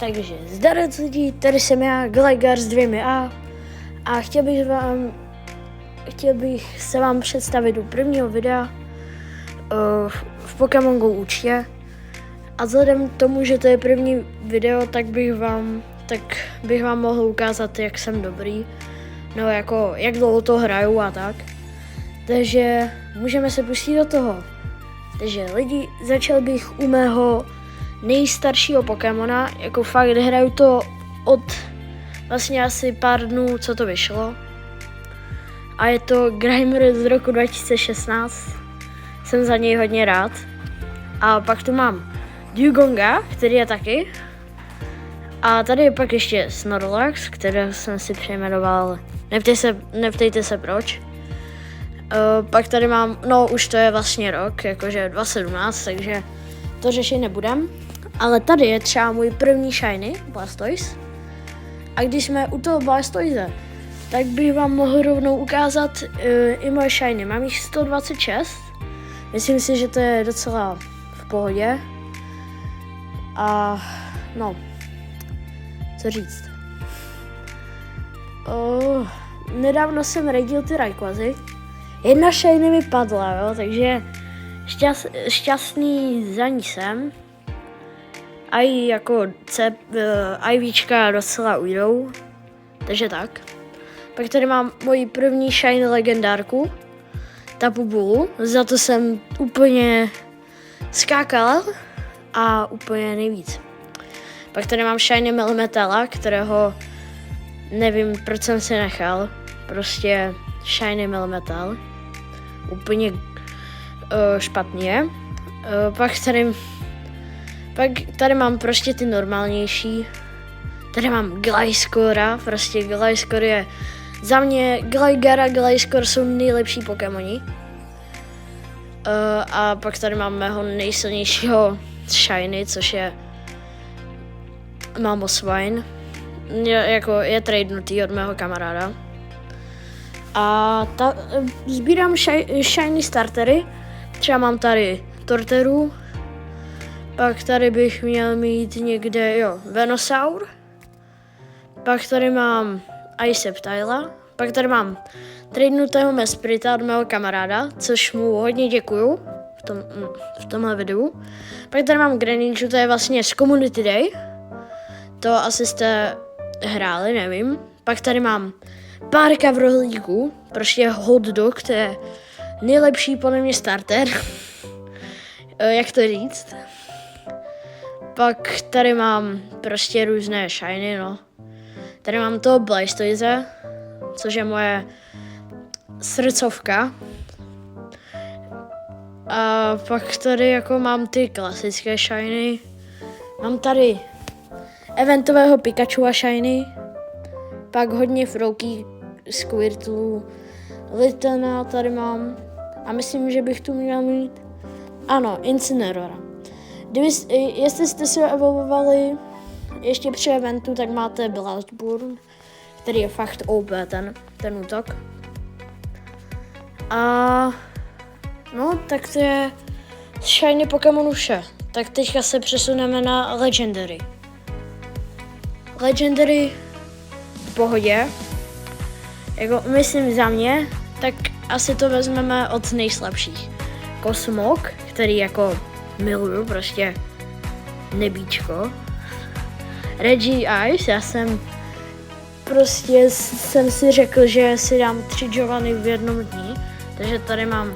Takže zdarec lidí, tady jsem já, Gligar s 2 a chtěl bych se vám představit u prvního videa v Pokémon Go účtě. A vzhledem k tomu, že to je první video, tak bych vám mohl ukázat, jak jsem dobrý. No jako, jak dlouho to hraju a tak. Takže můžeme se pustit do toho. Takže lidi, začal bych u mého nejstaršího Pokémona, jako fakt hraju to od vlastně asi pár dnů, co to vyšlo. A je to Grimer z roku 2016, jsem za něj hodně rád. A pak tu mám Dewgonga, který je taky. A tady je pak ještě Snorlax, kterého jsem si přejmenoval, neptejte se proč. Pak tady mám, no už to je vlastně rok, jakože 2017, takže to řešit nebudem. Ale tady je třeba můj první shiny, Blastoise. A když jsme u toho Blastoise, tak bych vám mohl rovnou ukázat i moje shiny. Mám jich 126, myslím si, že to je docela v pohodě. A no, co říct. Nedávno jsem radil ty Rayquazy. Jedna shiny mi padla, jo, takže šťastný za ní jsem. A i jako IVčka docela ujdou, takže tak. Pak tady mám moji první shiny legendárku, Tapu Bulu, za to jsem úplně skákal a úplně nejvíc. Pak tady mám shiny Melmetala, kterého nevím, proč jsem si nechal, prostě shiny Melmetal, úplně špatně. Pak tady mám prostě ty normálnější. Tady mám Gliscora, prostě Gliscor je za mě, Gligar a Gliscor jsou nejlepší Pokémoni. A pak tady mám mého nejsilnějšího shiny, což je Mamoswine. Je tradenutý od mého kamaráda. A sbírám shiny startery. Třeba mám tady Torteru. Pak tady bych měl mít někde, Venusaur. Pak tady mám Iceptila. Pak tady mám tradenutého Mesprita od mého kamaráda, což mu hodně děkuju v tomhle videu. Pak tady mám Greninju, to je vlastně z Community Day. To asi jste hráli, nevím. Pak tady mám párka v rohlíku, prostě hot dog, to je nejlepší podle mě starter. Jak to říct? Pak tady mám prostě různé shiny, no. Tady mám toho Blastoise, což je moje srdcovka. A pak tady jako mám ty klasické shiny. Mám tady eventového Pikachu a shiny. Pak hodně Froakie, Squirtlů, Littena tady mám. A myslím, že bych tu měl mít, ano, Incineroara. Jestli jste si ho evolvovali ještě při eventu, tak máte Blastburn, který je fakt OP ten útok. A no, tak to je shiny Pokémonu vše. Tak teďka se přesuneme na Legendary. Legendary v pohodě. Jako myslím za mě, tak asi to vezmeme od nejslabších. Cosmog, který jako miluju, prostě nebíčko. Regice, já jsem si řekl, že si dám 3 Giovanni v jednom dní, takže tady mám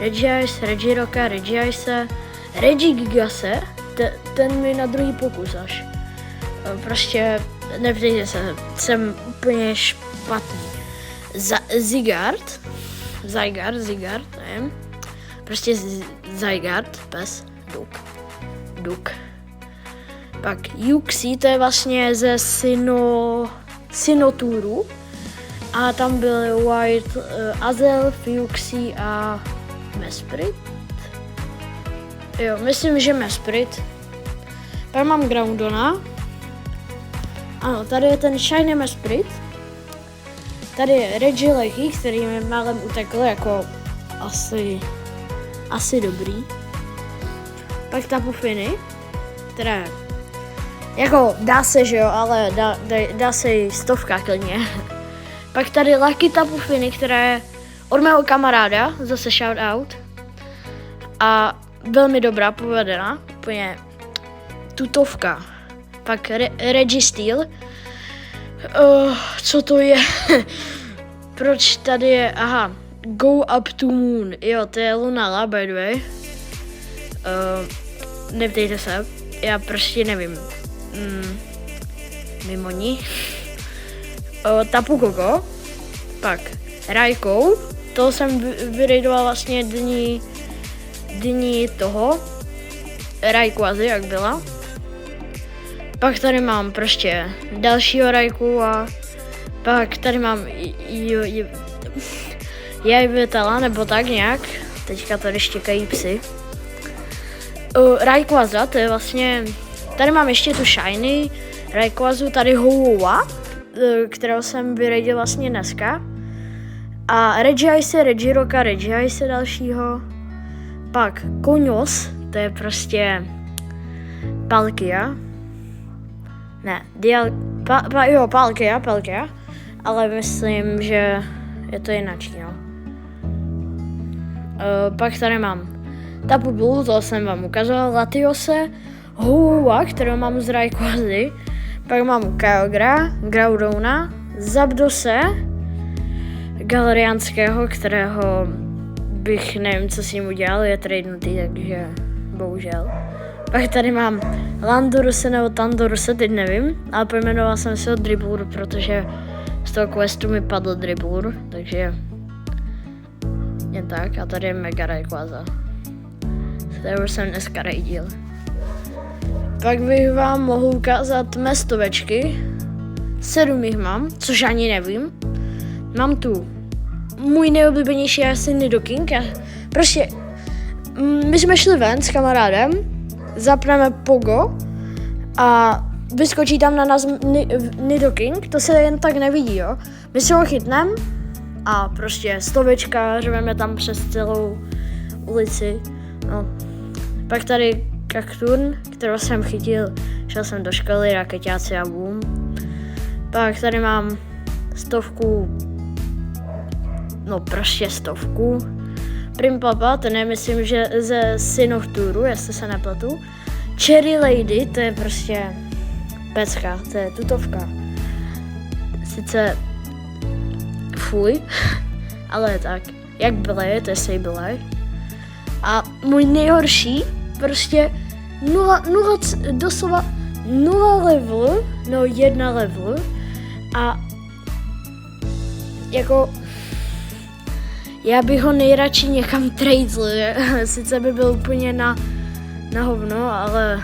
Regice, Regiroka, Regice, Regigigase, ten mi na druhý pokus až. Prostě neptejte se, jsem úplně špatný. Zygarde, nevím. Prostě Zygarde, pes, Duk. Pak Uxie, to je vlastně ze Sinoturu. A tam byl White, Azelf, Uxie a Mesprit. Jo, myslím, že Mesprit. Pak mám Groudona. Ano, tady je ten shiny Mesprit. Tady je Regieleki, který mi málem utekl, jako asi dobrý. Pak Tapu Fini, která Jako dá se, že jo, ale dá se i 100 klidně. Pak tady Lucky Tapu Finy, která je od mého kamaráda, zase shout out. A velmi dobrá, povedená, úplně tutovka. Pak Reggie Steel. Co to je? Proč tady je, aha, Go Up to Moon. Jo, to je Lunala, by the way. Neptejte se, já prostě nevím. Mimo ní. Tapu Koko. Pak Raikou. To jsem vyrejdoval vlastně dní toho. Rayquazy, jak byla. Pak tady mám prostě dalšího Raikou a pak tady mám Jajvetala, nebo tak nějak. Teďka tady štěkají psy. Rayquaza, to je vlastně, tady mám ještě tu shiny Rayquazu, tady Houwa, kterou jsem vyradil vlastně dneska. A Regice, Regiroka, Regice dalšího. Pak Konios, to je prostě Palkia. Ne, Palkia, ale myslím, že je to jinak, no. Pak tady mám Tapu Blue, to jsem vám ukazoval, Latiose, Houwa, kterou mám z Rayquazy, pak mám Kyogre, Groudona, Zapdose, Galarianského, kterého bych nevím, co s ním udělal, je tradenutý, takže bohužel. Pak tady mám Landoruse nebo Tandoruse, teď nevím, ale pojmenoval jsem si ho Dribblur, protože z toho questu mi padl Dribblur, takže jen tak. A tady je Mega Rayquaza. To už jsem dneska raidil. Pak bych vám mohl ukázat mestovečky. 7 jich mám, což ani nevím. Mám tu můj nejoblíbenější asi Nidoking. Prostě my jsme šli ven s kamarádem, zapneme Pogo a vyskočí tam na nás Nidoking, to se jen tak nevidí, jo. My si ho chytneme a prostě 100, řveme tam přes celou ulici, no. Pak tady Kakturn, kterou jsem chytil, šel jsem do školy, rakeťáci a boom. Pak tady mám 100, no prostě 100. Primpapa, ten je myslím, že ze Sinnohturu, jestli se nepletu. Cherry Lady, to je prostě pecka, to je tutovka. Sice fuj, ale tak, jak byly, to je Sableye. A můj nejhorší, prostě doslova 0 level, no 1 level a jako já bych ho nejradši někam tradel, sice by byl úplně na hovno, ale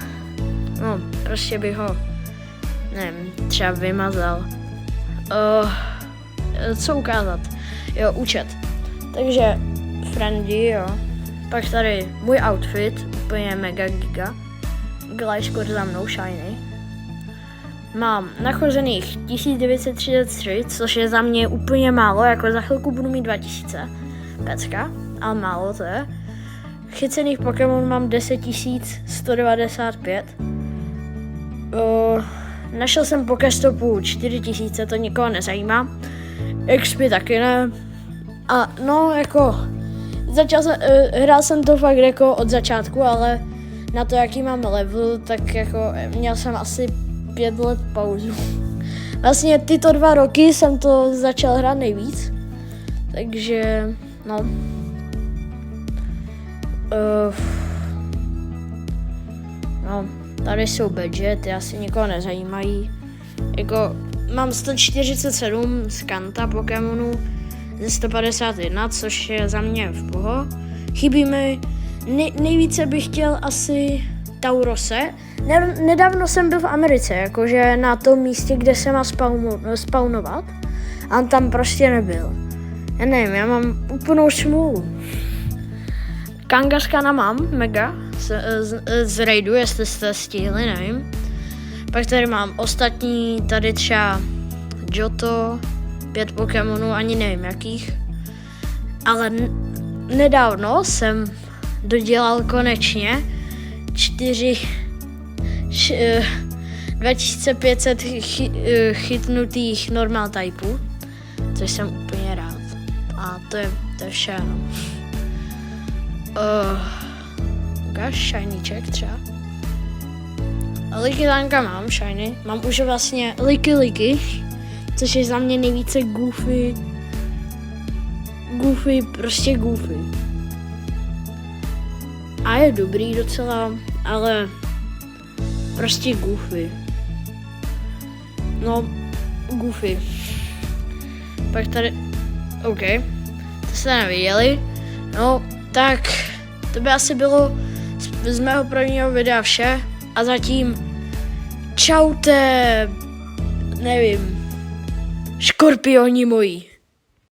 no, prostě bych ho, nevím, třeba vymazal. Co ukázat? Jo, účet. Takže friendy, jo. Pak tady můj outfit, úplně mega giga. Glajškor za mnou, shiny. Mám nachozených 1933, což je za mě úplně málo, jako za chvilku budu mít 2000. Pecka, ale málo to je. Chycených Pokémon mám 10 195. Našel jsem Pokéstopu 4000, to nikoho nezajímá. XP taky ne. A no jako, hrál jsem to fakt jako od začátku, ale na to, jaký mám level, tak jako měl jsem asi 5 let pauzu. Vlastně tyto 2 roky jsem to začal hrát nejvíc, takže no. No, tady jsou badge, ty asi nikoho nezajímají. Jako, mám 147 z Kanta Pokémonů ze 151, což je za mě v poho. Chybí mi, nejvíce bych chtěl asi Taurose. Nedávno jsem byl v Americe, jakože na tom místě, kde se má spawnovat. A on tam prostě nebyl. Já nevím, já mám úplnou smůlu. Kangaskana mám, mega, z raidu, jestli jste stihli, nevím. Pak tady mám ostatní, tady třeba Johto, 5 Pokémonů, ani nevím jakých. Ale nedávno jsem dodělal konečně 2500 chytnutých normal typů, což jsem úplně rád. A to je všechno. Ukáž shinyček třeba. Likitánka mám, shiny. Mám už vlastně liky, což je za mě nejvíce goofy, prostě goofy. A je dobrý docela, ale prostě goofy. No, goofy. Pak tady, OK, to jste neviděli. No, tak to by asi bylo z mého prvního videa vše. A zatím čaute, nevím, škorpioni moji.